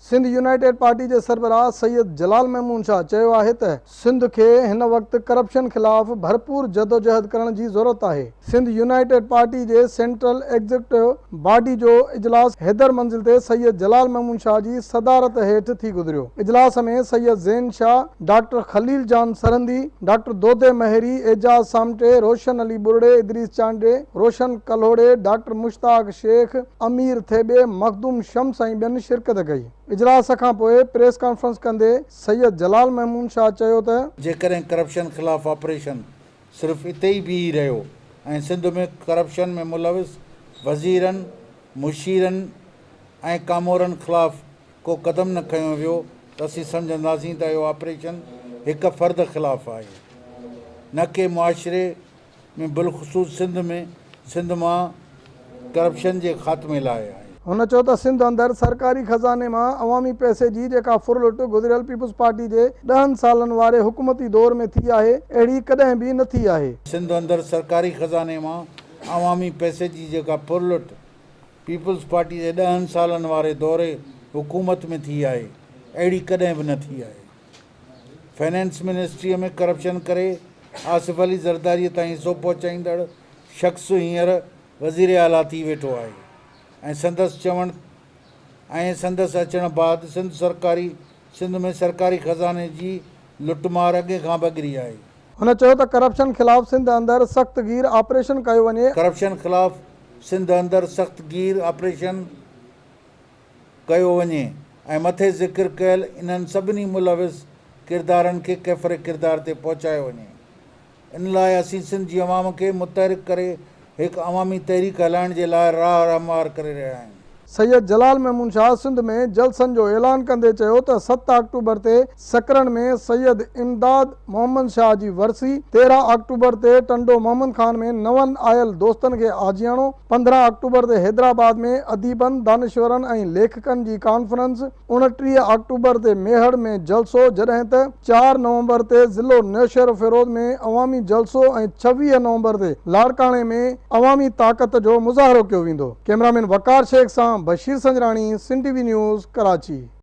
Sindh United party के सरबराह सैयद जलाल महमूद शाह चयो आहे त सिंध के हिन वक्त करप्शन खिलाफ भरपूर जदोजहद करण की जरूरत है। सिंध यूनाइटेड पार्टी के सेंट्रल एग्जीक्यूटिव बॉडी जो इजलास हैदर मंजिल ते सैयद जलाल महमूद शाह की सदारत हेठ थी गुजरियो। इजलास में सैयद ज़ैन शाह, डॉक्टर खलील जान सरहंदी, डॉक्टर दोदे महरी, एजाज सामटे, रोशन अली बुरड़े, इदरीस चांडे, रोशन कल्होड़े, डॉक्टर मुश्ताक शेख, अमीर थेबे, मखदूम शम्स ऐं ॿियनि शिरकत कई। इजलास खां पोइ प्रेस कॉन्फ्रेंस कंदे सैयद जलाल महमूद शाह चयो त जेकॾहिं करप्शन खिलाफ़ ऑपरेशन सिर्फ़ु इते ई बीही रहियो ऐं सिंध में करप्शन में मुलविस वज़ीरनि, मुशीरनि ऐं कामोरनि खिलाफ़ को क़दम न खयो वियो त असीं सम्झंदासीं त इहो ऑपरेशन हिकु फ़र्द ख़िलाफ़ु आहे, न कि मुआशिरे में बिलख़ुसूस सिंध मां करप्शन जे ख़ात्मे लाइ आहे। हुन चयो त सिंध अंदर सरकारी खज़ाने मां अवामी पैसे जी जेका फुरलुट गुज़िरियल पीपुल्स पार्टी जे 10 सालनि वारे हुकूमती दौर में थी आहे, अहिड़ी कॾहिं बि न थी आहे। सिंध अंदर सरकारी खज़ाने मां अवामी पैसे जी जेका फुरलुट पीपुल्स पार्टी जे 10 सालनि वारे दौरे हुकूमत में थी आहे, अहिड़ी कॾहिं बि न थी आहे। फाइनेंस मिनिस्ट्रीअ में करप्शन करे आसिफ अली ज़रदारीअ ताईं हिसो पहुचाईंदड़ शख़्स हींअर वज़ीर आला थी वेठो आहे ऐं संदसि अचण बाद सिंध में सरकारी खज़ाने जी लुटमार अॻे खां बगिरी आहे। हुन चयो त करप्शन ख़िलाफ़ सिंध अंदर सख़्तगीर ऑपरेशन कयो वञे। करप्शन ख़िलाफ़ सिंध अंदर सख़्तगीर ऑपरेशन कयो वञे ऐं मथे ज़िक्र कयल इन्हनि सभिनी मुलविस किरदारनि खे कैफ़रे किरदार ते पहुचायो वञे। इन लाइ असीं सिंध जी अवाम खे मुतहरिक करे हिकु अवामी तहरीक हलाइण जे लाइ राह रहनुमार करे रहिया आहियूं। सैयद जलाल महमूद शाह सिंध में जलसनि जो ऐलान कंदे चयो त 7 अक्टूबर ते सकरन में सैयद इमदाद मोहम्मद शाह जी वरसी, 13 अक्टूबर ते टंडो मोहम्मद खान में नवन आयल दोस्तन के आजियाणो, 15 अक्टूबर ते हैदराबाद में अदीबन, दानिश्वरन ऐं लेखकन जी कॉन्फ्रेंस, 29 अक्टूबर ते मेहड़ में जलसो, जॾहिं त 4 नवंबर ते ज़िलो नौशहर फिरोज में अवामी जलसो ऐं 26 नवंबर ते लाड़काणे में अवामी ताक़त जो मुज़ाहरो कयो वेंदो। कैमरामैन वकार शेख सां बशीर संजराणी, सिंध टीवी न्यूज़, कराची।